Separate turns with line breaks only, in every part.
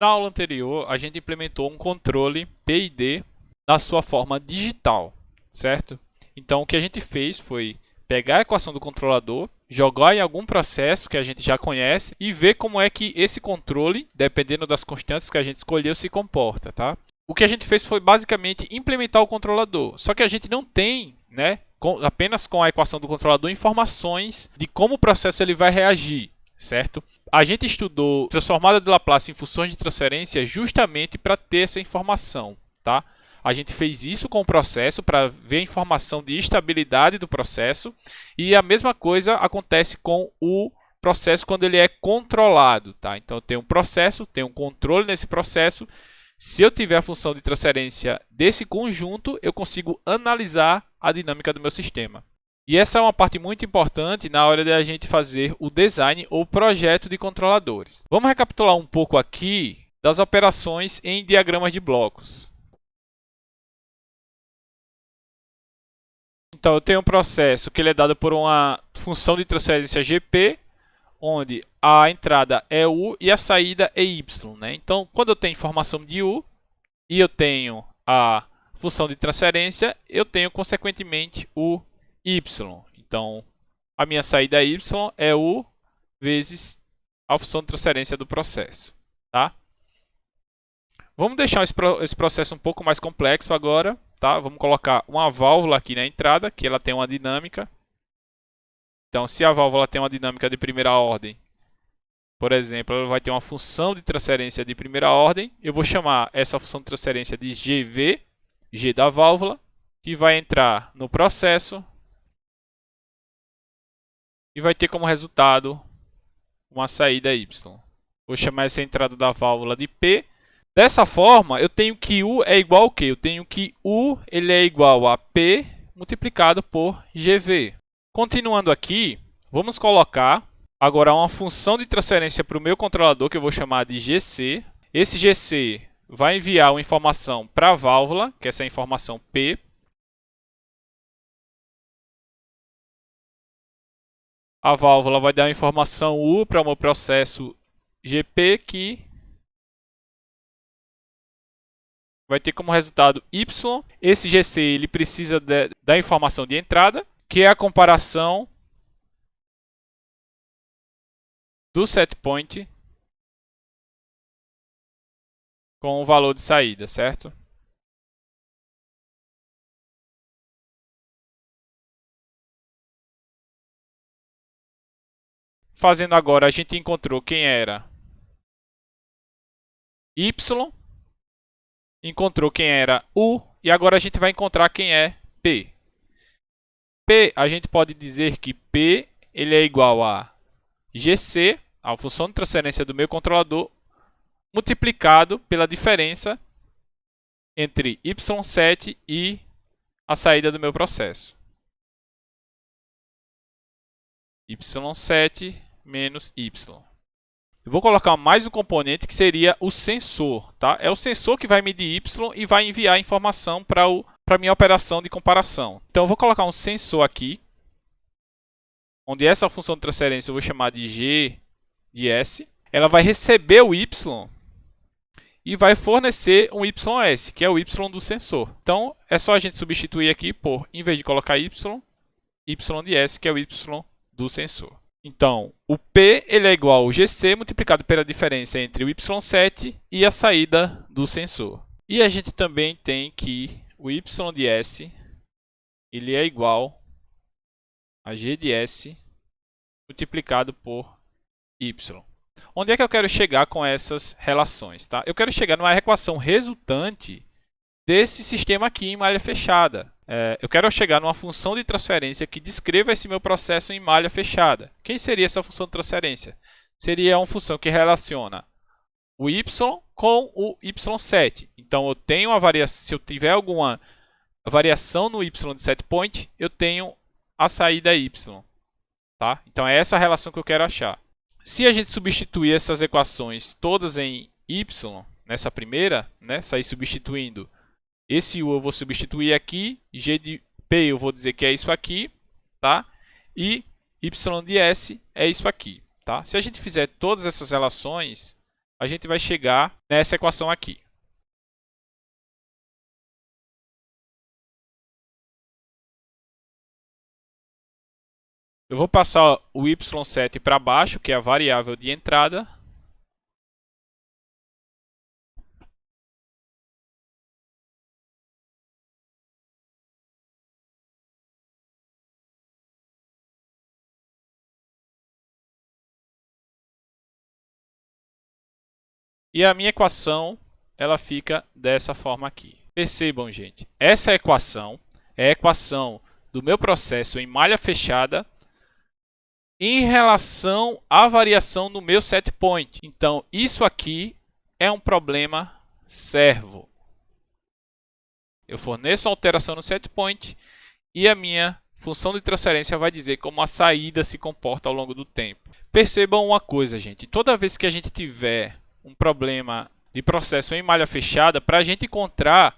Na aula anterior, a gente implementou um controle PID na sua forma digital, certo? Então, o que a gente fez foi pegar a equação do controlador, jogar em algum processo que a gente já conhece e ver como é que esse controle, dependendo das constantes que a gente escolheu, se comporta, tá? O que a gente fez foi basicamente implementar o controlador, só que a gente não tem, né, apenas com a equação do controlador, informações de como o processo ele vai reagir, certo? A gente estudou transformada de Laplace em funções de transferência justamente para ter essa informação, tá? A gente fez isso com o processo para ver a informação de estabilidade do processo e a mesma coisa acontece com o processo quando ele é controlado, tá? Então eu tenho um processo, tenho um controle nesse processo. Se eu tiver a função de transferência desse conjunto, eu consigo analisar a dinâmica do meu sistema. E essa é uma parte muito importante na hora de a gente fazer o design ou projeto de controladores. Vamos recapitular um pouco aqui das operações em diagramas de blocos. Então, eu tenho um processo que ele é dado por uma função de transferência GP, onde a entrada é U e a saída é Y, né? Então, quando eu tenho informação de U e eu tenho a função de transferência, eu tenho, consequentemente, o Y. Então, a minha saída Y é U vezes a função de transferência do processo, tá? Vamos deixar esse processo um pouco mais complexo agora, tá? Vamos colocar uma válvula aqui na entrada, que ela tem uma dinâmica. Então, se a válvula tem uma dinâmica de primeira ordem, por exemplo, ela vai ter uma função de transferência de primeira ordem. Eu vou chamar essa função de transferência de GV, G da válvula, que vai entrar no processo e vai ter como resultado uma saída Y. Vou chamar essa entrada da válvula de P. Dessa forma, eu tenho que U é igual ao quê? Eu tenho que U ele é igual a P multiplicado por GV. Continuando aqui, vamos colocar agora uma função de transferência para o meu controlador, que eu vou chamar de GC. Esse GC vai enviar uma informação para a válvula, que é essa informação P. A válvula vai dar a informação U para o meu processo GP, que vai ter como resultado Y. Esse GC ele precisa da informação de entrada, que é a comparação do set point com o valor de saída, certo? Fazendo agora, a gente encontrou quem era Y, encontrou quem era U e agora a gente vai encontrar quem é P. P, a gente pode dizer que P ele é igual a GC, a função de transferência do meu controlador, multiplicado pela diferença entre Y7 e a saída do meu processo. Y7 menos Y. Eu vou colocar mais um componente que seria o sensor, tá? É o sensor que vai medir Y e vai enviar a informação para a minha operação de comparação. Então, eu vou colocar um sensor aqui, onde essa função de transferência eu vou chamar de G de S. Ela vai receber o Y e vai fornecer um YS, que é o Y do sensor. Então, é só a gente substituir aqui por, em vez de colocar Y, Y de S, que é o Y do sensor. Então, o P ele é igual ao GC multiplicado pela diferença entre o Y7 e a saída do sensor. E a gente também tem que o Y de S ele é igual a G de S multiplicado por Y. Onde é que eu quero chegar com essas relações? Tá? Eu quero chegar numa equação resultante desse sistema aqui em malha fechada. Eu quero chegar numa função de transferência que descreva esse meu processo em malha fechada. Quem seria essa função de transferência? Seria uma função que relaciona o y com o y7. Então, eu tenho uma variação, se eu tiver alguma variação no y de set point, eu tenho a saída y. Tá? Então, é essa a relação que eu quero achar. Se a gente substituir essas equações todas em y, nessa primeira, né, sair substituindo esse U eu vou substituir aqui, G de P eu vou dizer que é isso aqui, tá? E Y de S é isso aqui, tá? Se a gente fizer todas essas relações, a gente vai chegar nessa equação aqui. Eu vou passar o y7 para baixo, que é a variável de entrada. E a minha equação, ela fica dessa forma aqui. Percebam, gente, essa equação é a equação do meu processo em malha fechada em relação à variação no meu set point. Então, isso aqui é um problema servo. Eu forneço a alteração no set point e a minha função de transferência vai dizer como a saída se comporta ao longo do tempo. Percebam uma coisa, gente. Toda vez que a gente tiver um problema de processo em malha fechada, para a gente encontrar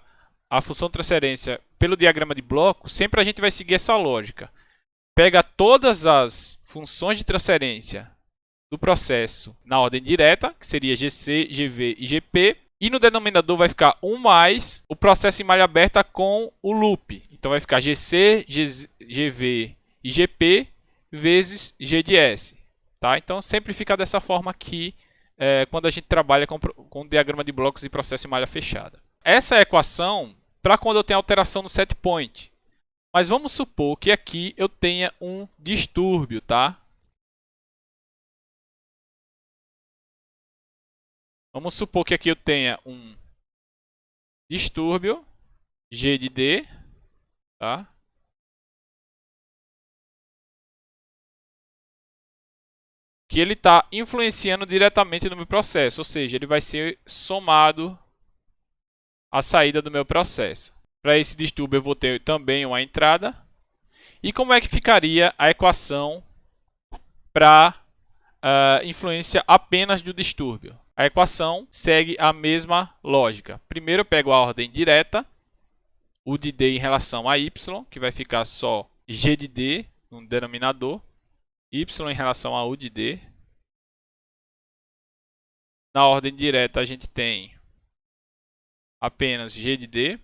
a função de transferência pelo diagrama de bloco, sempre a gente vai seguir essa lógica. Pega todas as funções de transferência do processo na ordem direta, que seria GC, GV e GP, e no denominador vai ficar 1 mais o processo em malha aberta com o loop. Então vai ficar GC, GV e GP vezes G de S. Tá? Então sempre fica dessa forma aqui quando a gente trabalha com diagrama de blocos e processo em malha fechada. Essa é a equação para quando eu tenho alteração no set point. Mas vamos supor que aqui eu tenha um distúrbio, tá? Vamos supor que aqui eu tenha um distúrbio, G de D, tá? Que ele está influenciando diretamente no meu processo, ou seja, ele vai ser somado à saída do meu processo. Para esse distúrbio eu vou ter também uma entrada. E como é que ficaria a equação para influência apenas do distúrbio? A equação segue a mesma lógica. Primeiro eu pego a ordem direta, U de D em relação a Y, que vai ficar só G de D no denominador, Y em relação a U de D. Na ordem direta a gente tem apenas G de D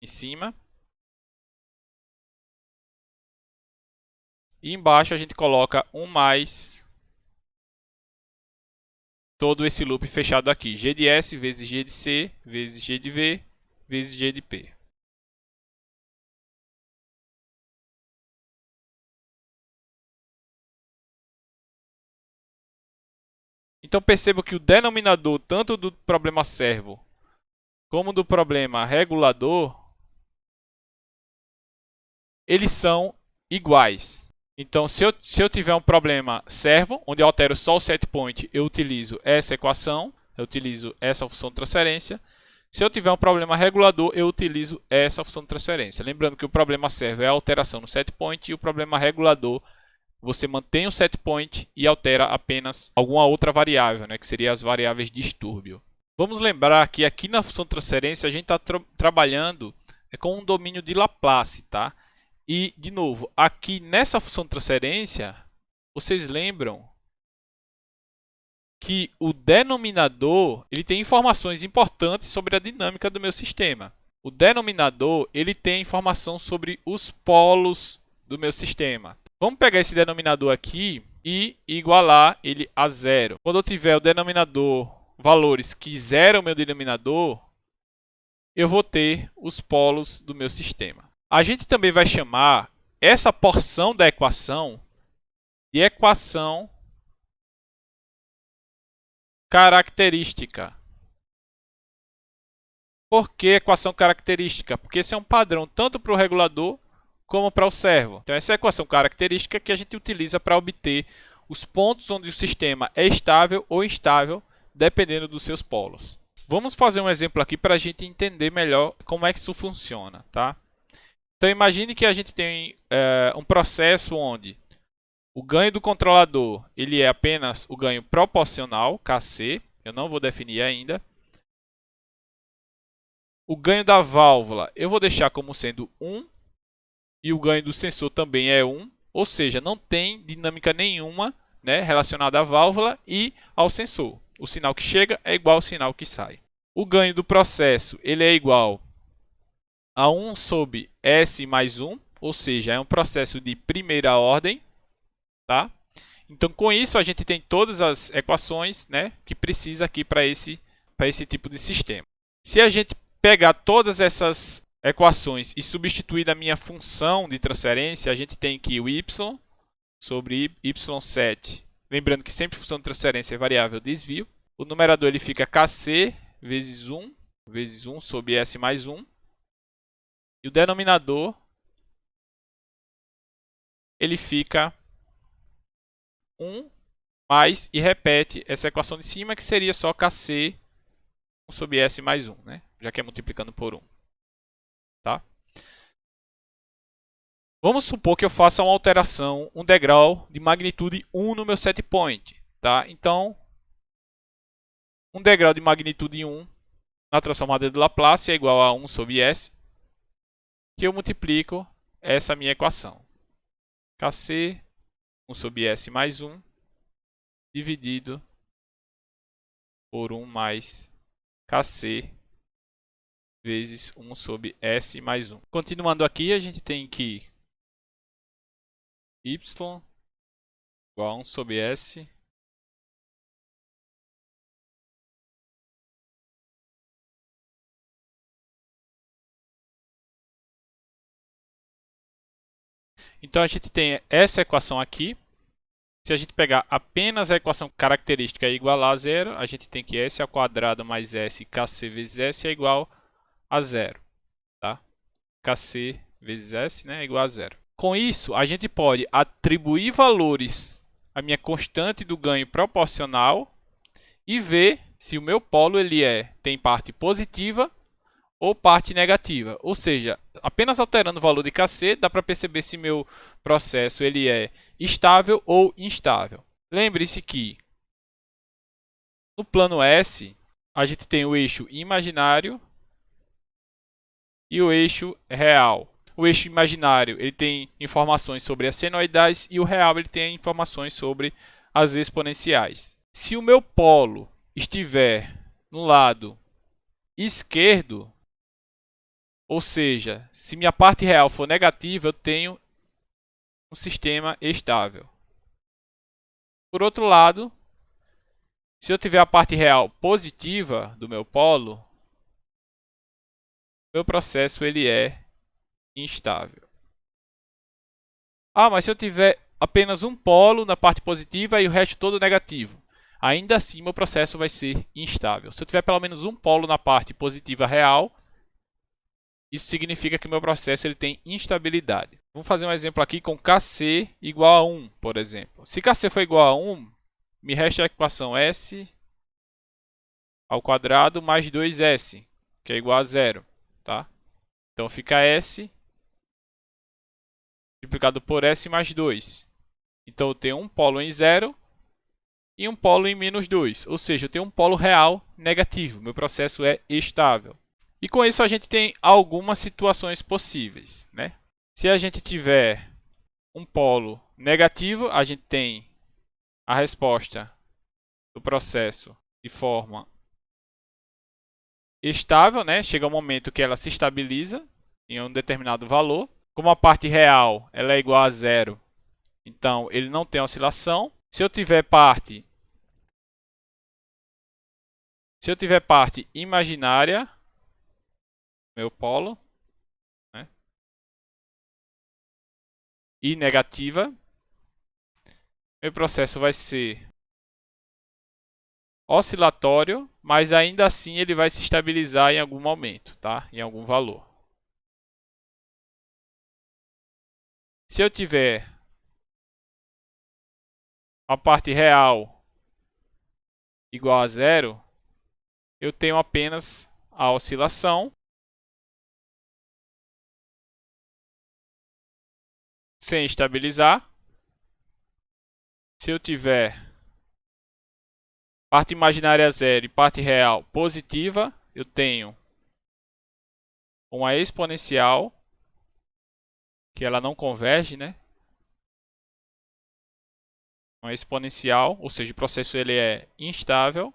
em cima. E embaixo a gente coloca 1 mais todo esse loop fechado aqui. G de S vezes G de C vezes G de V vezes G de P. Então perceba que o denominador tanto do problema servo como do problema regulador, eles são iguais. Então, se eu tiver um problema servo, onde eu altero só o set point, eu utilizo essa equação, eu utilizo essa função de transferência. Se eu tiver um problema regulador, eu utilizo essa função de transferência. Lembrando que o problema servo é a alteração no set point e o problema regulador, você mantém o set point e altera apenas alguma outra variável, né, que seria as variáveis de distúrbio. Vamos lembrar que aqui na função de transferência a gente está trabalhando com um domínio de Laplace, tá? E, de novo, aqui nessa função de transferência, vocês lembram que o denominador ele tem informações importantes sobre a dinâmica do meu sistema. O denominador ele tem informação sobre os polos do meu sistema. Vamos pegar esse denominador aqui e igualar ele a zero. Quando eu tiver o denominador, valores que zeram o meu denominador, eu vou ter os polos do meu sistema. A gente também vai chamar essa porção da equação de equação característica. Por que equação característica? Porque esse é um padrão tanto para o regulador como para o servo. Então, essa é a equação característica que a gente utiliza para obter os pontos onde o sistema é estável ou instável, dependendo dos seus polos. Vamos fazer um exemplo aqui para a gente entender melhor como é que isso funciona, tá? Então, imagine que a gente tem um processo onde o ganho do controlador ele é apenas o ganho proporcional, Kc, eu não vou definir ainda. O ganho da válvula eu vou deixar como sendo 1 e o ganho do sensor também é 1, ou seja, não tem dinâmica nenhuma, né, relacionada à válvula e ao sensor. O sinal que chega é igual ao sinal que sai. O ganho do processo ele é igual a 1 sobre S mais 1, ou seja, é um processo de primeira ordem. Tá? Então, com isso, a gente tem todas as equações, né, que precisa aqui para esse tipo de sistema. Se a gente pegar todas essas equações e substituir da minha função de transferência, a gente tem que o y sobre y7. Lembrando que sempre função de transferência é variável desvio. O numerador ele fica kc vezes 1 sobre s mais 1. E o denominador ele fica 1 mais, e repete essa equação de cima, que seria só kc 1 sobre s mais 1, né? Já que é multiplicando por 1. Tá? Vamos supor que eu faça uma alteração, um degrau de magnitude 1 no meu set point. Tá? Então, um degrau de magnitude 1 na transformada de Laplace é igual a 1 sobre s, que eu multiplico essa minha equação. kc 1 sobre s mais 1 dividido por 1 mais kc vezes 1 sobre s mais 1. Continuando aqui, a gente tem que y igual a 1 sobre s Então, a gente tem essa equação aqui. Se a gente pegar apenas a equação característica igual a zero, a gente tem que s ao quadrado mais s kc vezes s é igual a zero. Tá? Kc vezes s, né, é igual a zero. Com isso, a gente pode atribuir valores à minha constante do ganho proporcional e ver se o meu polo ele tem parte positiva ou parte negativa. Ou seja, apenas alterando o valor de kc, dá para perceber se meu processo ele é estável ou instável. Lembre-se que no plano S, a gente tem o eixo imaginário e o eixo real. O eixo imaginário ele tem informações sobre as senoidais e o real ele tem informações sobre as exponenciais. Se o meu polo estiver no lado esquerdo, ou seja, se minha parte real for negativa, eu tenho um sistema estável. Por outro lado, se eu tiver a parte real positiva do meu polo, meu processo ele é instável. Ah, mas se eu tiver apenas um polo na parte positiva e o resto todo negativo, ainda assim meu processo vai ser instável. Se eu tiver pelo menos um polo na parte positiva real, isso significa que o meu processo ele tem instabilidade. Vamos fazer um exemplo aqui com kc igual a 1, por exemplo. Se kc for igual a 1, me resta a equação s ao quadrado mais 2s, que é igual a zero. Tá? Então fica s multiplicado por s mais 2. Então eu tenho um polo em 0 e um polo em menos 2. Ou seja, eu tenho um polo real negativo. Meu processo é estável. E com isso a gente tem algumas situações possíveis, né? Se a gente tiver um polo negativo, a gente tem a resposta do processo de forma estável, né? Chega um momento que ela se estabiliza em um determinado valor. Como a parte real ela é igual a zero, então ele não tem oscilação. Se eu tiver parte imaginária, meu polo, né, e negativa, meu processo vai ser oscilatório, mas ainda assim ele vai se estabilizar em algum momento, tá? Em algum valor. Se eu tiver a parte real igual a zero, eu tenho apenas a oscilação sem estabilizar. Se eu tiver parte imaginária zero e parte real positiva, eu tenho uma exponencial que ela não converge, né? Uma exponencial, ou seja, o processo ele é instável.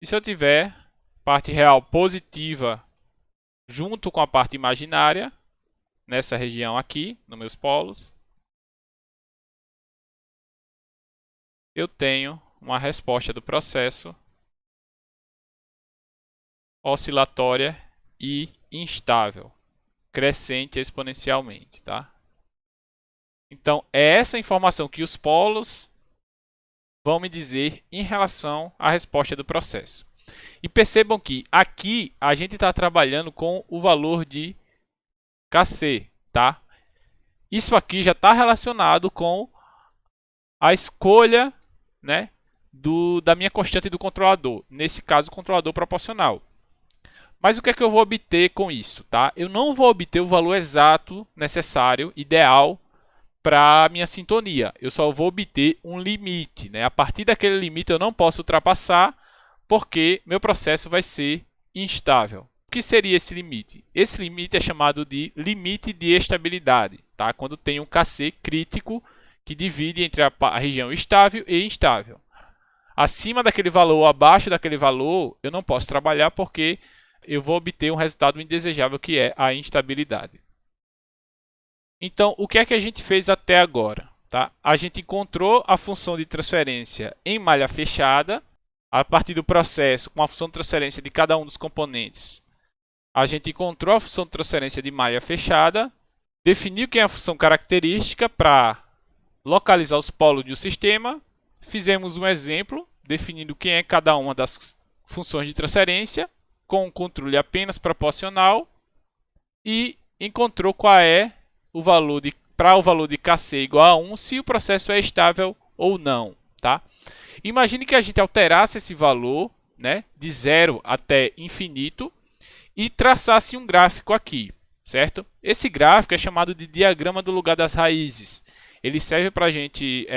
E se eu tiver parte real positiva junto com a parte imaginária, nessa região aqui, nos meus polos, eu tenho uma resposta do processo oscilatória e instável, crescente exponencialmente, tá? Então, é essa informação que os polos vão me dizer em relação à resposta do processo. E percebam que aqui a gente está trabalhando com o valor de Kc, tá? Isso aqui já está relacionado com a escolha, né, da minha constante do controlador. Nesse caso, o controlador proporcional. Mas o que é que eu vou obter com isso? Tá? Eu não vou obter o valor exato necessário, ideal, para a minha sintonia. Eu só vou obter um limite. Né? A partir daquele limite eu não posso ultrapassar, porque meu processo vai ser instável. O que seria esse limite? Esse limite é chamado de limite de estabilidade. Tá? Quando tem um Kc crítico que divide entre a região estável e instável. Acima daquele valor ou abaixo daquele valor, eu não posso trabalhar porque eu vou obter um resultado indesejável, que é a instabilidade. Então, o que é que a gente fez até agora? Tá? A gente encontrou a função de transferência em malha fechada, a partir do processo com a função de transferência de cada um dos componentes. A gente encontrou a função de transferência de malha fechada, definiu quem é a função característica para localizar os polos de um sistema, fizemos um exemplo definindo quem é cada uma das funções de transferência, com um controle apenas proporcional, e encontrou qual é o valor para o valor de Kc igual a 1, se o processo é estável ou não. Tá? Imagine que a gente alterasse esse valor, né, de 0 até infinito e traçasse um gráfico aqui, certo? Esse gráfico é chamado de diagrama do lugar das raízes. Ele serve para a gente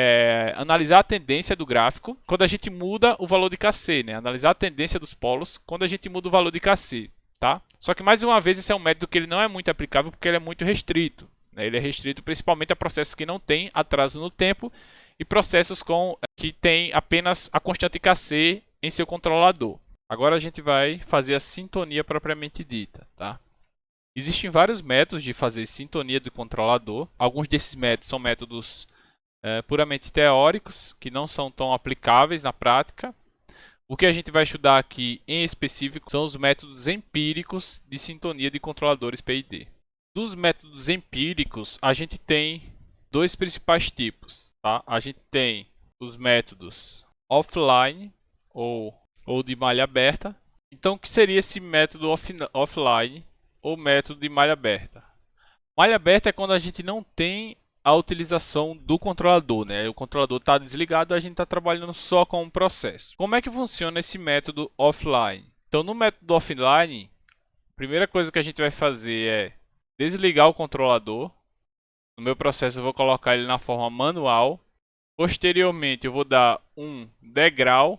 analisar a tendência do gráfico quando a gente muda o valor de Kc, né? Analisar a tendência dos polos quando a gente muda o valor de Kc. Tá? Só que, mais uma vez, esse é um método que ele não é muito aplicável porque ele é muito restrito. Né? Ele é restrito principalmente a processos que não têm atraso no tempo e processos que têm apenas a constante Kc em seu controlador. Agora a gente vai fazer a sintonia propriamente dita. Tá? Existem vários métodos de fazer sintonia do controlador. Alguns desses métodos são métodos puramente teóricos, que não são tão aplicáveis na prática. O que a gente vai estudar aqui em específico são os métodos empíricos de sintonia de controladores PID. Dos métodos empíricos, a gente tem dois principais tipos. Tá? A gente tem os métodos offline ou de malha aberta. Então, o que seria esse método offline ou método de malha aberta? Malha aberta é quando a gente não tem a utilização do controlador, né? O controlador está desligado e a gente está trabalhando só com um processo. Como é que funciona esse método offline? Então, no método offline, a primeira coisa que a gente vai fazer é desligar o controlador. No meu processo, eu vou colocar ele na forma manual. Posteriormente, eu vou dar um degrau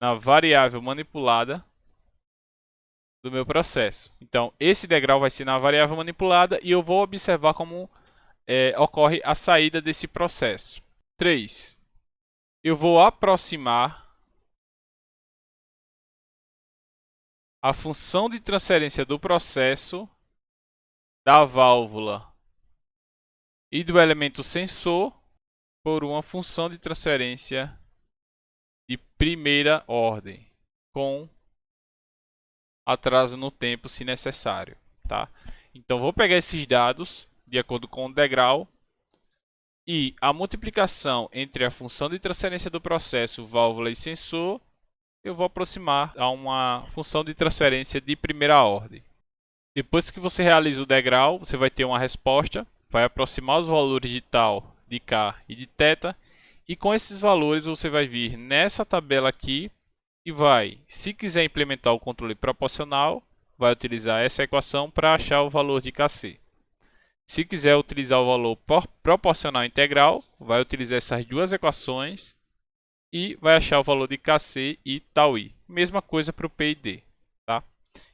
na variável manipulada do meu processo. Então, esse degrau vai ser na variável manipulada e eu vou observar como ocorre a saída desse processo. 3. Eu vou aproximar a função de transferência do processo da válvula e do elemento sensor por uma função de transferência de primeira ordem, com atraso no tempo se necessário. Tá? Então, vou pegar esses dados de acordo com o degrau e a multiplicação entre a função de transferência do processo, válvula e sensor, eu vou aproximar a uma função de transferência de primeira ordem. Depois que você realiza o degrau, você vai ter uma resposta, vai aproximar os valores de tal, de K e de θ, e com esses valores você vai vir nessa tabela aqui e vai, se quiser implementar o controle proporcional, vai utilizar essa equação para achar o valor de Kc. Se quiser utilizar o valor proporcional integral, vai utilizar essas duas equações e vai achar o valor de Kc e τi. Mesma coisa para o PID. Tá?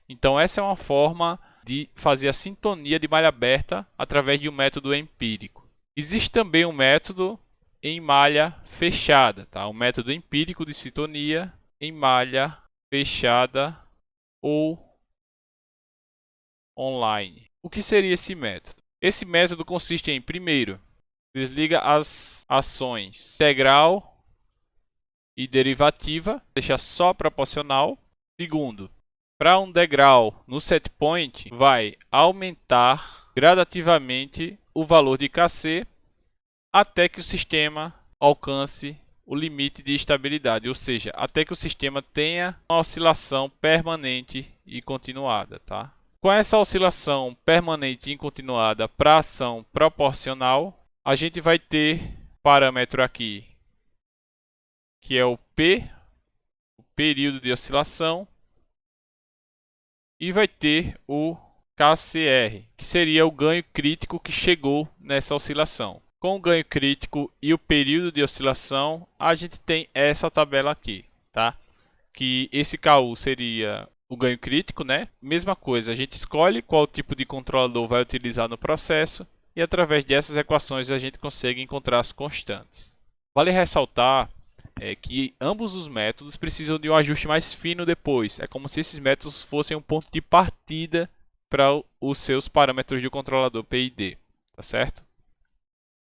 Então, essa é uma forma de fazer a sintonia de malha aberta através de um método empírico. Existe também um método em malha fechada, tá? O método empírico de sintonia em malha fechada ou online. O que seria esse método? Esse método consiste em, primeiro, desliga as ações integral e derivativa, deixa só proporcional. Segundo, para um degrau no set point, vai aumentar gradativamente o valor de Kc até que o sistema alcance o limite de estabilidade, ou seja, até que o sistema tenha uma oscilação permanente e continuada, tá? Com essa oscilação permanente e continuada para ação proporcional, a gente vai ter parâmetro aqui, que é o P, o período de oscilação, e vai ter o KCR, que seria o ganho crítico que chegou nessa oscilação. Com o ganho crítico e o período de oscilação, a gente tem essa tabela aqui, tá? Que esse KU seria o ganho crítico, né? Mesma coisa, a gente escolhe qual tipo de controlador vai utilizar no processo e através dessas equações a gente consegue encontrar as constantes. Vale ressaltar que ambos os métodos precisam de um ajuste mais fino depois. É como se esses métodos fossem um ponto de partida para os seus parâmetros de controlador PID, tá certo?